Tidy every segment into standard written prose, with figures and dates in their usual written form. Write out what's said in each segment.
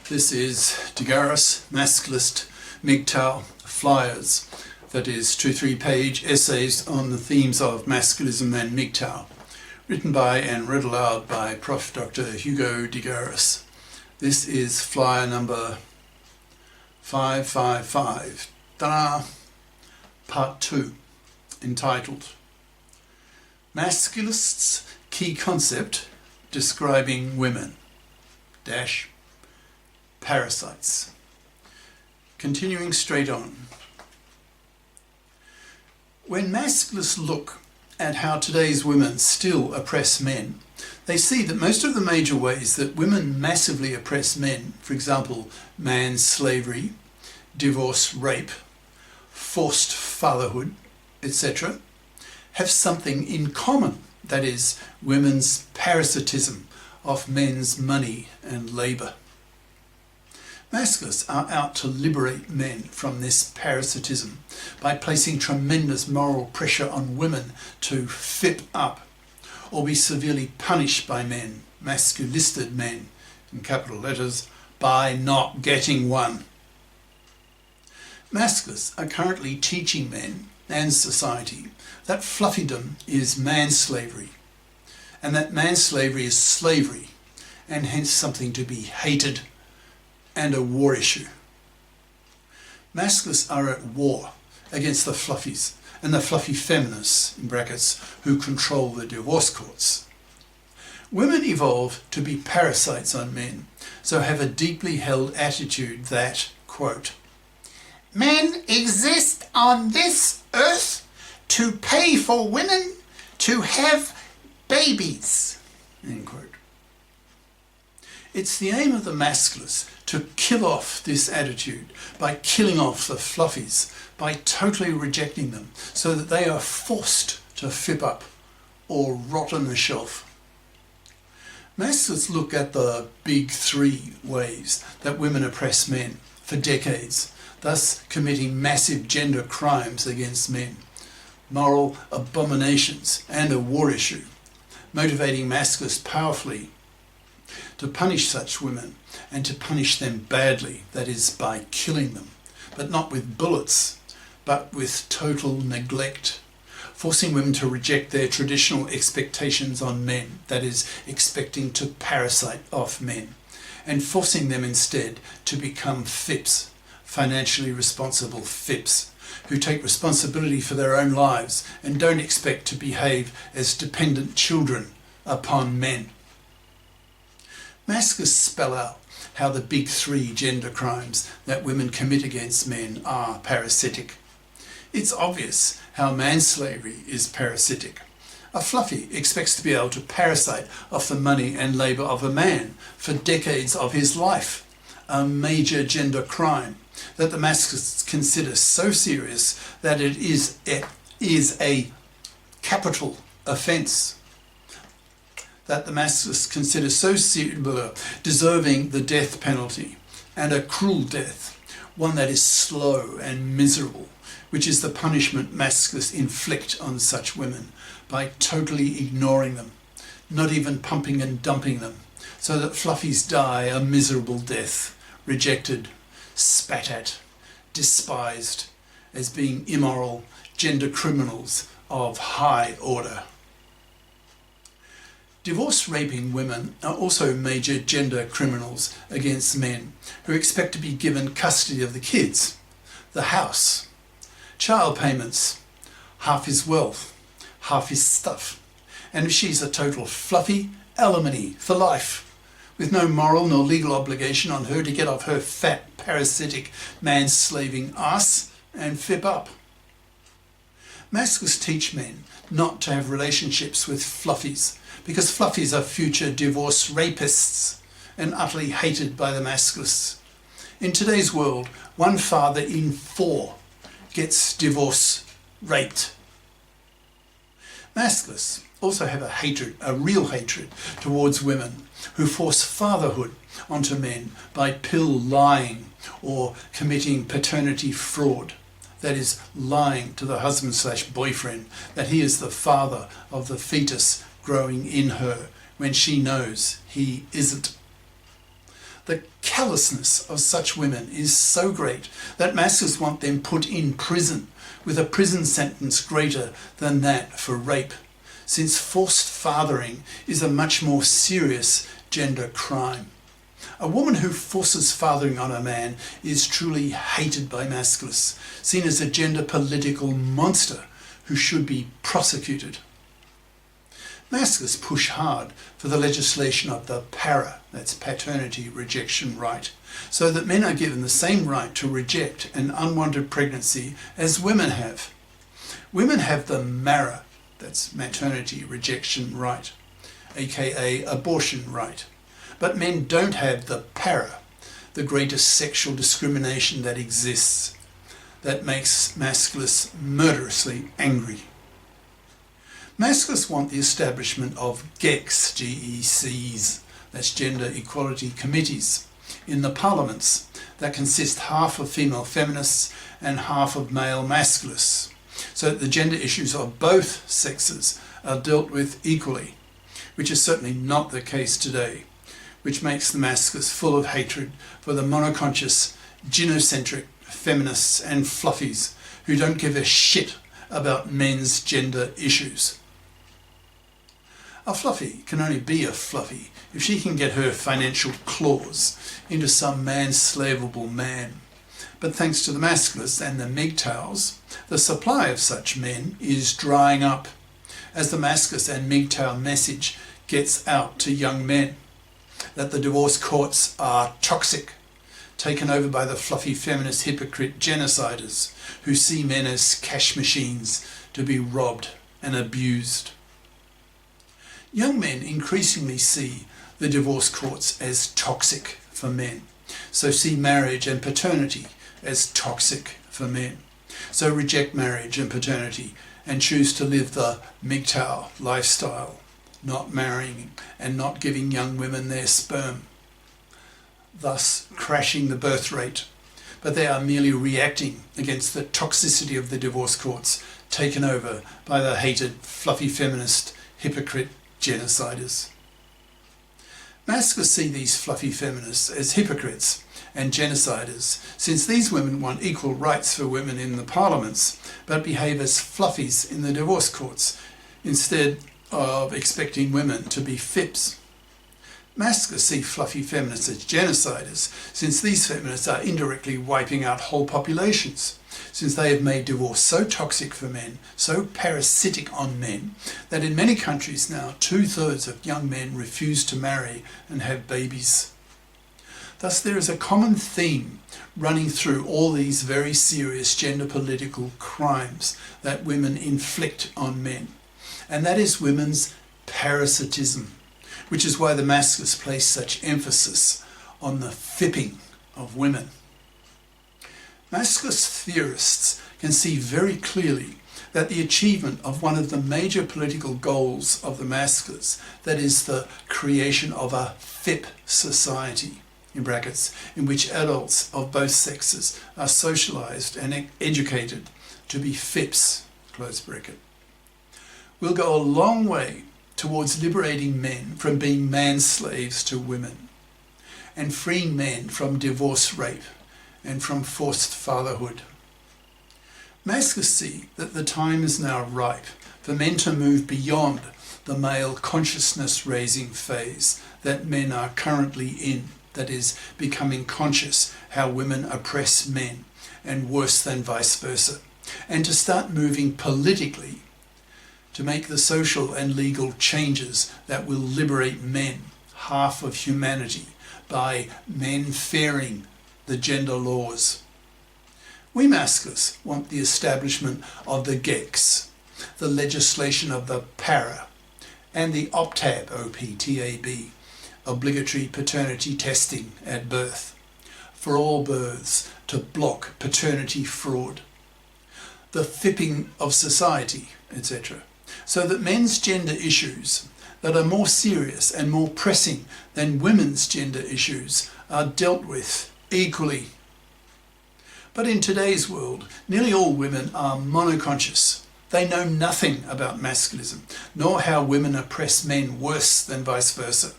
This is Garis, Masculist, MGTOW, Flyers, that is 2-3 page essays on the themes of masculism and MGTOW, written by and read aloud by Prof. Dr. Hugo de Garis. This is flyer number 555, ta-da, part 2, entitled Masculists' Key Concept Describing Women, Parasites. Continuing straight on. When masculists look at how today's women still oppress men, they see that most of the major ways that women massively oppress men, for example, man slavery, divorce, rape, forced fatherhood, etc., have something in common, that is, women's parasitism of men's money and labour. Masculists are out to liberate men from this parasitism by placing tremendous moral pressure on women to fip up or be severely punished by men, masculisted men, in capital letters, by not getting one. Masculists are currently teaching men and society that fluffiedom is manslavery, and that manslavery is slavery, and hence something to be hated and a war issue. Masculists are at war against the fluffies and the fluffy feminists, in brackets, who control the divorce courts. Women evolve to be parasites on men, so have a deeply held attitude that, quote, men exist on this earth to pay for women to have babies, end quote. It's the aim of the masculists to kill off this attitude by killing off the fluffies, by totally rejecting them, so that they are forced to fip up or rot on the shelf. Masculists look at the big three ways that women oppress men for decades, thus committing massive gender crimes against men, moral abominations and a war issue, motivating masculists powerfully to punish such women and to punish them badly, that is, by killing them, but not with bullets, but with total neglect, forcing women to reject their traditional expectations on men, that is, expecting to parasite off men, and forcing them instead to become FIPs, financially responsible FIPs, who take responsibility for their own lives and don't expect to behave as dependent children upon men. Masculists spell out how the big three gender crimes that women commit against men are parasitic. It's obvious how manslavery is parasitic. A fluffy expects to be able to parasite off the money and labour of a man for decades of his life, a major gender crime that the masculists consider so serious that it is a capital offence, that the masculists consider so deserving the death penalty, and a cruel death, one that is slow and miserable, which is the punishment masculists inflict on such women by totally ignoring them, not even pumping and dumping them, so that fluffies die a miserable death, rejected, spat at, despised, as being immoral gender criminals of high order. Divorce-raping women are also major gender criminals against men who expect to be given custody of the kids, the house, child payments, half his wealth, half his stuff, and if she's a total fluffy, alimony for life, with no moral nor legal obligation on her to get off her fat, parasitic, man-slaving arse and fip up. Masculists teach men not to have relationships with fluffies, because fluffies are future divorce rapists and utterly hated by the masculists. In today's world, 1 father in 4 gets divorce raped. Masculists also have a real hatred towards women who force fatherhood onto men by pill lying or committing paternity fraud, that is, lying to the husband/boyfriend that he is the father of the fetus growing in her when she knows he isn't. The callousness of such women is so great that Masculists want them put in prison, with a prison sentence greater than that for rape, since forced fathering is a much more serious gender crime. A woman who forces fathering on a man is truly hated by Masculists, seen as a gender political monster who should be prosecuted. Masculists push hard for the legislation of the that's paternity rejection right, so that men are given the same right to reject an unwanted pregnancy as women have. Women have the that's maternity rejection right, aka abortion right, but men don't have the the greatest sexual discrimination that exists, that makes Masculists murderously angry. Masculists want the establishment of GECs, G-E-Cs, that's gender equality committees, in the parliaments that consist half of female feminists and half of male Masculists, so that the gender issues of both sexes are dealt with equally, which is certainly not the case today, which makes the Masculists full of hatred for the monoconscious, genocentric feminists and fluffies who don't give a shit about men's gender issues. A fluffie can only be a fluffie if she can get her financial claws into some manslavable man. But thanks to the Masculists and the MGTOWs, the supply of such men is drying up, as the Masculist and MGTOW message gets out to young men that the divorce courts are toxic, taken over by the fluffy feminist hypocrite genociders who see men as cash machines to be robbed and abused. Young men increasingly see the divorce courts as toxic for men, so see marriage and paternity as toxic for men, so reject marriage and paternity and choose to live the MGTOW lifestyle, not marrying and not giving young women their sperm, thus crashing the birth rate. But they are merely reacting against the toxicity of the divorce courts taken over by the hated fluffy feminist hypocrite genociders. Masculists see these fluffy feminists as hypocrites and genociders, since these women want equal rights for women in the parliaments, but behave as fluffies in the divorce courts, instead of expecting women to be fips. Masculists see fluffy feminists as genociders, since these feminists are indirectly wiping out whole populations, since they have made divorce so toxic for men, so parasitic on men, that in many countries now 2/3 of young men refuse to marry and have babies. Thus there is a common theme running through all these very serious gender political crimes that women inflict on men, and that is women's parasitism, which is why the Masculists place such emphasis on the fipping of women. Masculist theorists can see very clearly that the achievement of one of the major political goals of the Masculists, that is the creation of a FIP society, in brackets, in which adults of both sexes are socialised and educated to be FIPs, close bracket, will go a long way towards liberating men from being man-slaves to women, and freeing men from divorce rape and from forced fatherhood. Masculists see that the time is now ripe for men to move beyond the male consciousness-raising phase that men are currently in, that is, becoming conscious how women oppress men, and worse than vice versa, and to start moving politically to make the social and legal changes that will liberate men, half of humanity, by men fearing the gender laws. We Masculists want the establishment of the GECs, the legislation of the and the OPTAB, O-P-T-A-B, obligatory paternity testing at birth, for all births to block paternity fraud, the fipping of society, etc., so that men's gender issues that are more serious and more pressing than women's gender issues are dealt with equally. But in today's world, nearly all women are monoconscious. They know nothing about masculism, nor how women oppress men worse than vice versa.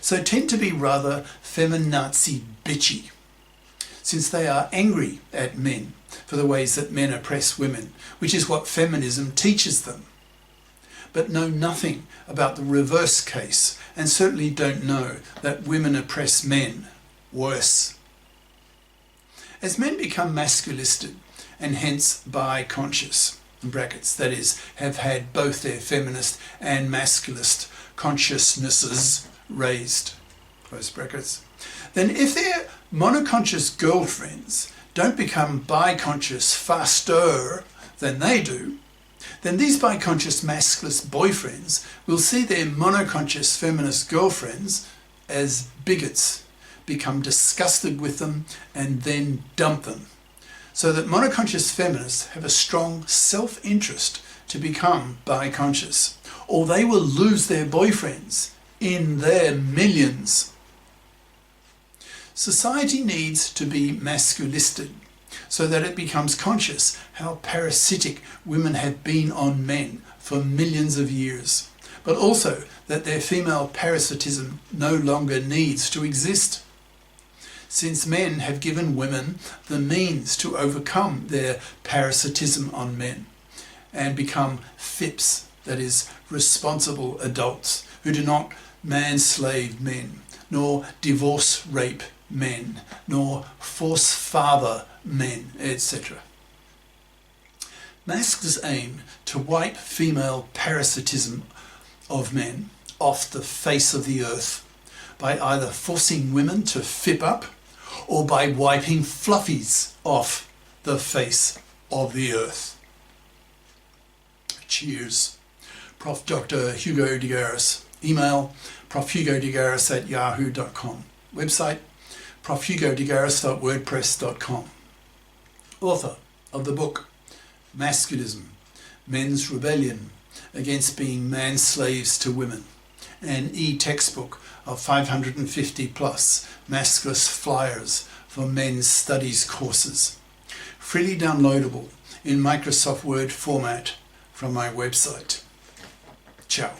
so tend to be rather feminazi bitchy, since they are angry at men for the ways that men oppress women, which is what feminism teaches them, but know nothing about the reverse case, and certainly don't know that women oppress men worse. As men become masculisted, and hence bi-conscious, in brackets, that is, have had both their feminist and masculist consciousnesses raised, close brackets, then if their monoconscious girlfriends don't become bi-conscious faster than they do, then these bi-conscious masculist boyfriends will see their monoconscious feminist girlfriends as bigots, become disgusted with them, and then dump them. So that monoconscious feminists have a strong self-interest to become bi-conscious, or they will lose their boyfriends in their millions. Society needs to be masculisted so that it becomes conscious how parasitic women have been on men for millions of years, but also that their female parasitism no longer needs to exist, since men have given women the means to overcome their parasitism on men and become FIPS, that is, responsible adults who do not manslave men, nor divorce rape men, nor force father men, etc. Mascs aim to wipe female parasitism of men off the face of the earth by either forcing women to FIP up or by wiping fluffies off the face of the earth. Cheers. Prof. Dr. Hugo de Garis. Email profhugodegaris@yahoo.com. Website profhugodegaris.wordpress.com. Author of the book Masculism, Men's Rebellion Against Being Man-Slaves to Women, an e-textbook of 550 plus masculist flyers for men's studies courses, freely downloadable in Microsoft Word format from my website. Ciao.